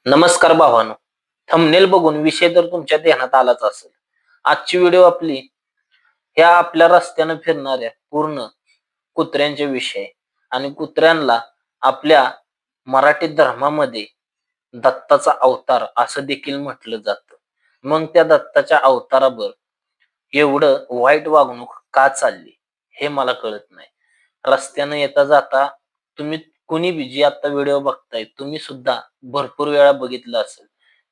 नमस्कार भावानो. थंबनेल बघून विषय तर तुमच्या ध्यानात आलाच असेल. आजची व्हिडिओ आपली ह्या आपल्या रस्त्यानं फिरणाऱ्या पूर्ण कुत्र्यांचे विषय आणि कुत्र्यांना आपल्या मराठी धर्मामध्ये दत्ताचा अवतार असं देखील म्हटलं जातं. मग त्या दत्ताच्या अवतारावर एवढं वाईट वागणूक का चालली हे मला कळत नाही. रस्त्यानं येता जाता तुम्ही कुणी बी जी आता व्हिडिओ बघताय तुम्ही सुद्धा भरपूर वेळा बघितलं असेल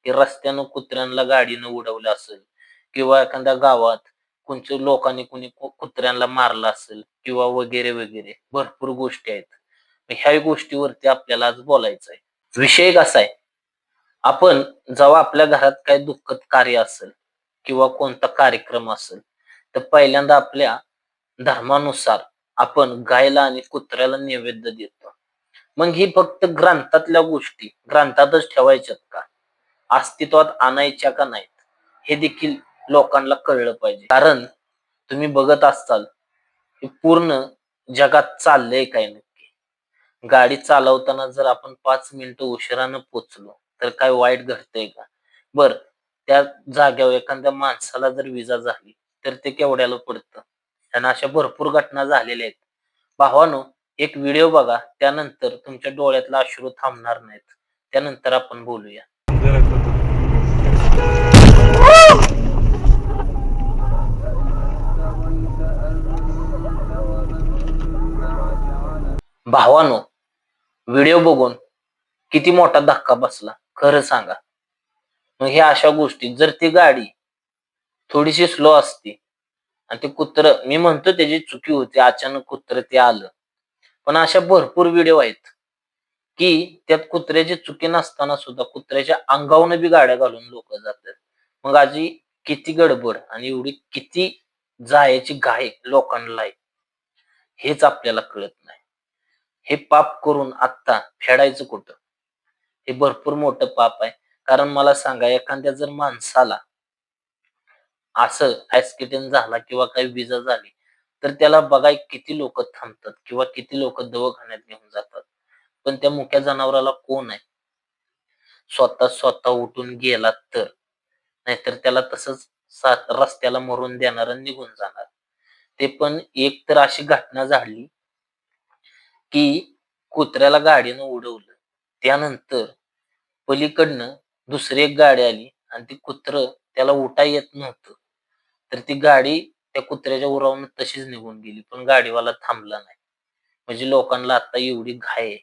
की रस्त्यानं कुत्र्यांना गाडीनं उडवलं असेल किंवा एखाद्या गावात कोणत्या लोकांनी कुणी कुत्र्यांना मारलं असेल किंवा वगैरे वगैरे भरपूर गोष्टी आहेत. ह्या गोष्टीवरती आपल्याला आज बोलायचं आहे. विषय कसा आहे, आपण जेव्हा आपल्या घरात काही दुःखद कार्य असेल किंवा कोणता कार्यक्रम असेल तर पहिल्यांदा आपल्या धर्मानुसार आपण गायला आणि कुत्र्याला नैवेद्य देतो. मग ही फक्त ग्रंथातल्या गोष्टी ग्रंथातच ठेवायच्यात का? अस्तित्वात आणायच्या का नाहीत? हे देखील लोकांना कळलं पाहिजे. कारण तुम्ही बघत असाल की पूर्ण जगात चाललंय काय नक्की? गाडी चालवताना जर आपण 5 मिनिटं उशिरानं पोहोचलो, तर काय वाईट घडतंय का? बरं, त्या जागेवर एखाद्या माणसाला जर विजा झाली, तर ते केवढ्याला पडतं? आणि अशा भरपूर घटना झालेल्या आहेत. भावानो, एक व्हिडिओ बघा, त्यानंतर तुमच्या डोळ्यातले अश्रू थांबणार नाहीत. त्यानंतर आपण बोलूया. भावानो, व्हिडिओ बघून किती मोठा धक्का बसला खरं सांगा. मग ह्या अशा गोष्टी जर ती गाडी थोडीशी स्लो असती आणि ते कुत्रं मी म्हणतो त्याची चुकी होती, अचानक कुत्रं ते आलं. पण अशा भरपूर व्हिडिओ आहेत की त्यात कुत्र्याची चुकी नसताना सुद्धा कुत्र्याच्या अंगावरून बी गाड्या घालून लोक जातात. मग आजी किती गडबड आणि एवढी किती जायची घाई लोकांना आहे हेच आपल्याला कळत नाही. हे पाप करून आत्ता फेडायचं कुठं? हे भरपूर मोठं पाप आहे. कारण मला सांगा, एखाद्या जर माणसाला असं ऍक्सिडेंट झाला किंवा काही विजा झाली, तर त्याला बघाय किती लोक थांबतात किंवा किती लोक दवाखान्यात घेऊन जातात. पण त्या मुक्या जनावराला कोण आहे? स्वतः उठून गेला तर. नाहीतर त्याला तसंच रस्त्याला मरून देणार आणि निघून जाणार. ते पण एक तर अशी घटना झाली की कुत्र्याला गाडीनं उडवलं. त्यानंतर पलीकडनं दुसरी एक गाडी आली आणि ती कुत्रं त्याला उठा येत नव्हतं. तर ती गाडी त्या कुत्र्याच्या उरावरून तशीच निघून गेली. पण गाडीवाला थांबला नाही. म्हणजे लोकांना आता एवढी घाई आहे.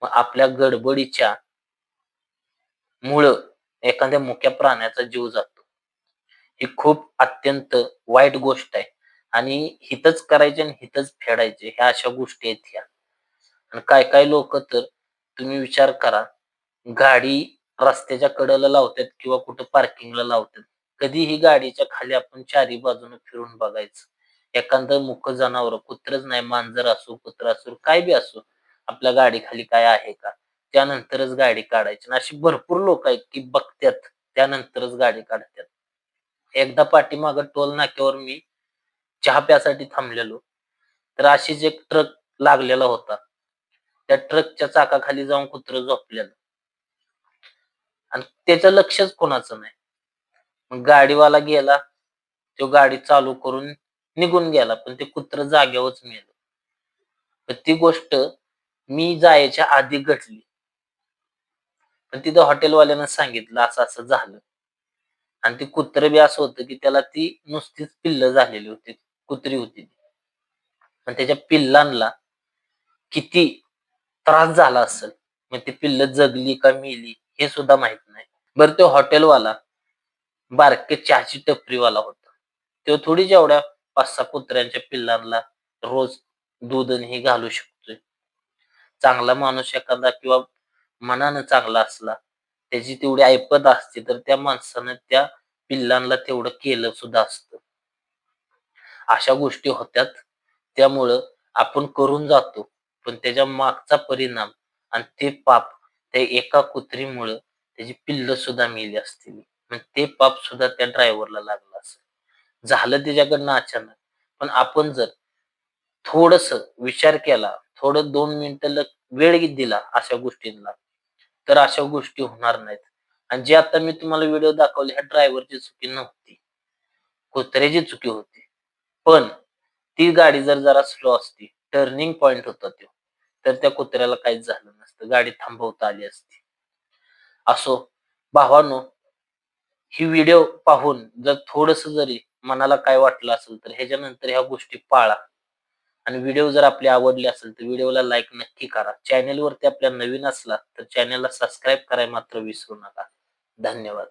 मग आपल्या गडबडीच्या मुळं एखाद्या मुक्या प्राण्याचा जीव जातो. ही खूप अत्यंत वाईट गोष्ट आहे आणि हितच करायचे आणि हितच फेडायचे ह्या अशा गोष्टी आहेत ह्या. आणि काय काय लोक तर तुम्ही विचार करा, गाडी रस्त्याच्या कडेला लावतात किंवा कुठं पार्किंगला लावतात. कधीही गाडीच्या खाली आपण चारी बाजूने फिरून बघायचं. एखादं मुकं जनावर, कुत्रच नाही, मांजर असो, कुत्रा असो, काय बी असो, आपल्या गाडीखाली काय आहे का? त्यानंतरच गाडी काढायची. आणि अशी भरपूर लोक आहेत की बघतात त्यानंतरच गाडी काढतात. एकदा पाठीमागं टोल नाक्यावर मी चहा प्यासाठी थांबलेलो. तर अशीच एक ट्रक लागलेला होता. त्या ट्रकच्या चाकाखाली जाऊन कुत्रं झोपलेलं आणि त्याचं लक्षच कोणाचं नाही. मग गाडीवाला गेला, तो गाडी चालू करून निघून गेला. पण ते कुत्रं जागेवरच मेलं. तर ती गोष्ट मी जायच्या आधी घडली. पण तिथं हॉटेलवाल्यानं सांगितलं असं-असं झालं. आणि ते कुत्रं बी असं होतं की त्याला ती नुसतीच पिल्लं झालेली होती. कुत्री होती ती. पण त्याच्या पिल्लांना किती त्रास झाला असेल. मग ती पिल्लं जगली का मेली हे सुद्धा माहित नाही. बरं, तो हॉटेलवाला बारके चहाची टपरीवाला होता. तो थोडीच एवढ्या 5-6 कुत्र्यांच्या पिल्लांना रोज दूध आणि हे घालू शकतोय. चांगला माणूस एखादा किंवा मनानं चांगला असला, त्याची तेवढी ऐपत असते, तर त्या माणसानं त्या पिल्लांना तेवढं केलं सुद्धा असतं. अशा गोष्टी होत्यात. त्यामुळं आपण करून जातो. पण त्याच्या मागचा परिणाम आणि ते पाप त्या एका कुत्रीमुळं त्याची पिल्लं सुद्धा मेली असतील. मग ते पाप सुद्धा त्या ड्रायव्हरला लागलं असेल. झालं त्याच्याकडनं अचानक. पण आपण जर थोडंसं विचार केला, थोडं 2 मिनिटं वेळ दिला अशा गोष्टींना, तर अशा गोष्टी होणार नाहीत. आणि जे आता मी तुम्हाला व्हिडिओ दाखवले ह्या ड्रायव्हरची चुकी नव्हती. कुत्र्याची चुकी होती. पण ती गाडी जरा स्लो असती, टर्निंग पॉइंट होता तो, तर त्या कुत्र्याला काहीच झालं नसतं. गाडी थांबवता आली असती. असो, भावांनो, ही व्हिडिओ पाहून जर थोडंसं जरी मनाला काय वाटलं असेल, तर ह्याच्यानंतर ह्या गोष्टी पाळा. आणि व्हिडिओ जर आपली आवडली असेल, तर व्हिडिओला लाईक नक्की करा. चॅनलवरती आपल्या नवीन असला, तर चॅनलला सबस्क्राईब करायला मात्र विसरू नका. धन्यवाद.